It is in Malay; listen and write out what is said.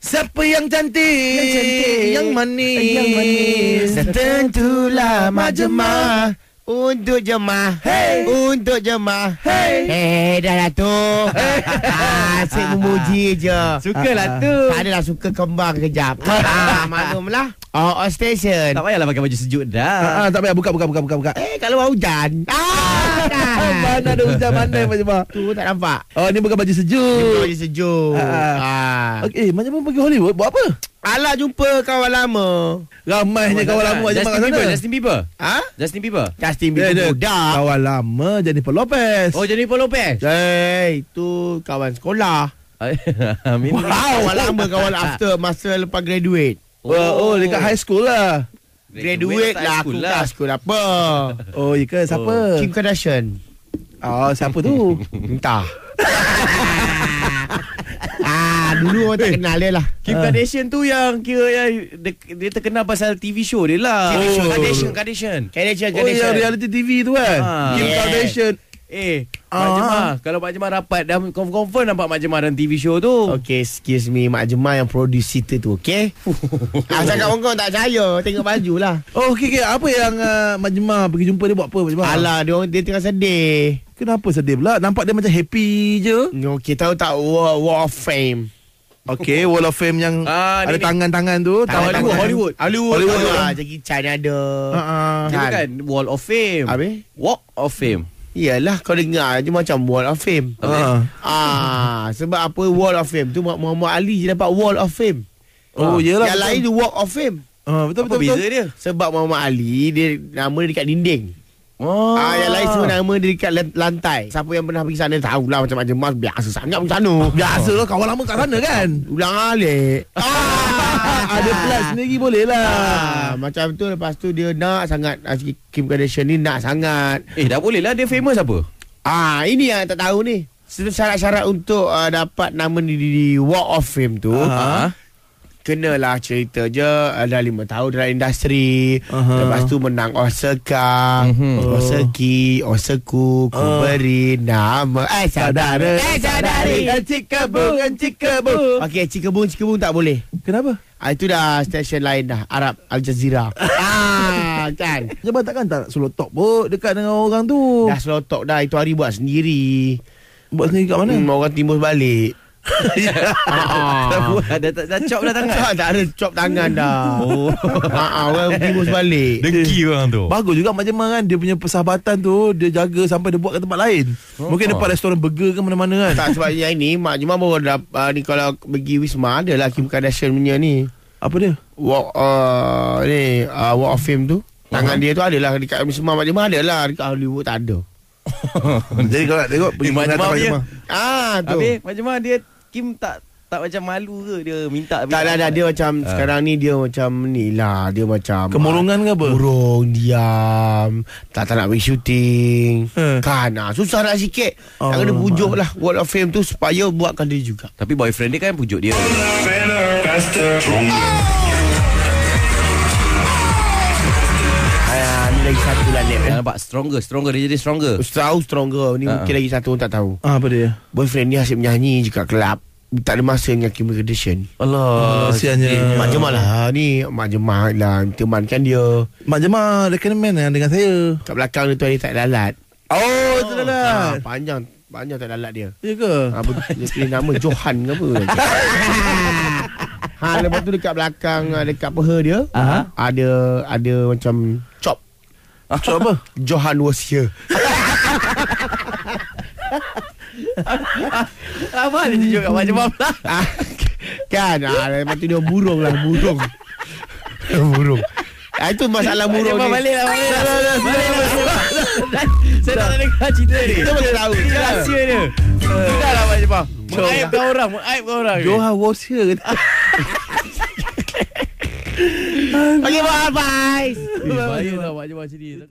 Siapa yang cantik, yang manis, dan tentulah Mak Jemah. Untuk jemaah, Hey. untuk jemaah. Hey. Dah lah tu. Asyik memuji je. Sukalah tu. Tak adalah suka kembang kejap. Maklumlah. On station. Tak payahlah pakai baju sejuk dah. Tak payah buka. Kalau hujan. Mana ada hujan, mana Mak Jemah? Tu tak nampak. Oh, ni bukan baju sejuk. Baju sejuk. Okey, Mak Jemah pergi Hollywood buat apa? Alah, jumpa kawan lama. Ramainya kawan lama Mak Jemah kat sana. Justin Bieber. Ha? Justin Bieber. Justin Dia Bieber budak. kawan lama Jennifer Lopez. Oh, Jennifer Lopez. Itu kawan sekolah. Wow. Kawan lama, kawan after masa lepas graduate. Oh, dekat high school lah. Graduate lah, aku tak school apa. Oh, ya ke? Siapa? Kim Kardashian. Oh, siapa tu? Entah. Dulu orang tak kenal dia lah. Kim Kardashian tu yang kira yang dia terkenal pasal TV show dia lah. TV show. Kardashian. Oh, yang reality TV tu kan? Kim Yeah. Kardashian. Mak Jemah, kalau Mak Jemah rapat dah confirm nampak Mak Jemah dalam TV show tu. Okay, excuse me, Mak Jemah yang produce cerita tu, okay? Cakap orang tak percaya, tengok baju lah. Oh, okey. Apa yang Mak Jemah pergi jumpa dia buat apa, Mak Jemah? Alah, dia tengah sedih. Kenapa sedih pula? Nampak dia macam happy je. Okay, tahu tak Wall of Fame? Okey, Wall of Fame yang ada ni. tangan-tangan tu. Hollywood. Jackie Chan ada. Dia bukan Wall of Fame. Habis? Walk of Fame. Iyalah, kau dengar je macam Wall of Fame. Sebab apa Wall of Fame tu Muhammad Ali je dapat Wall of Fame. Oh, yelah. Yang lain tu Walk of Fame. Betul. Apa beza dia? Sebab Muhammad Ali dia nama dia dekat dinding. Yang lain semua nama dia dekat lantai. Siapa yang pernah pergi sana tahulah macam Jemah biasa sangat pergi sana. Biasa lah, kawan lama kat sana kan. Ulang alik. Ada plus sendiri boleh lah. Macam tu. Lepas tu dia nak sangat Kim Kardashian ni nak sangat. Dah boleh lah, dia famous apa? Ini yang tak tahu ni. Syarat-syarat untuk dapat nama di Walk of Fame tu, kenalah cerita je dah 5 tahun dalam industri. Lepas tu menang Oscar, Oscarku, ku beri nama saudara, saudari, Encik Kebun. Okey, Encik Kebun tak boleh. Kenapa? Itu dah stesen lain dah, Arab Al Jazeera. Kan. Jemah takkan tak solo talk pun dekat dengan orang tu. Dah slow talk dah, itu hari buat sendiri. Buat sendiri kat mana? Orang timbus balik. Dah chop dah tangan. Tak ada chop tangan dah. Orang timbus balik. Dengki orang tu. Bagus juga Mak Jemah kan. Dia punya persahabatan tu dia jaga sampai dia buat kat tempat lain. Mungkin depan restoran burger ke mana-mana kan. Tak, sebab yang ini Mak Jemah baru ni kalau pergi Wisma adalah Kim Kardashian punya ni. Apa dia? Walk of Fame tu. Tangan dia tu adalah dekat Wisma Mak Jemah adalah, dekat Hollywood tak ada. Jadi kalau nak tengok pergi Mak mengatar Jemah Mak dia. Jemah. Tu. Habis Mak Jemah dia Kim tak macam malu ke dia minta? Tak ada, dia macam sekarang ni dia macam ni lah, dia macam Kemurungan ke apa? Murung, diam, tak nak pergi syuting. Kan susah nak sikit. Tak kena pujuk lah Wall of Fame tu supaya buatkan dia juga. Tapi boyfriend dia kan pujuk dia. Ni lagi satu lah Nip. Nampak stronger dia jadi stronger. Stronger. Ni mungkin lagi satu orang tak tahu. Apa dia? Boyfriend dia asyik menyanyi juga kelab. Tak ada masa dengan Kim Kardashian. Allah, kesiannya. Mak Jemah lah ni. Mak Jemah lah temankan dia. Mak Jemah recommend dengan saya. Kat belakang dia tu ada tak lalat. Oh, itu lalat. Panjang tak lalat dia. Ya ke? Dia pilih nama Johan ke apa. Lepas tu dekat belakang dekat peha dia ada macam chop. Chop apa? Johan was here. Apa dia tunjuk kat Mak Jemah pula? Kan lepas tu dia burung. Itu masalah burung ni. Balik lah. Saya tak nak dengar cerita ni. Kita boleh tahu. Rahsia dia. Sudahlah Mak Jemah. Mengaibkan orang. Johan was here. Okay, bye. Bahaya lah Mak Jemah macam ni.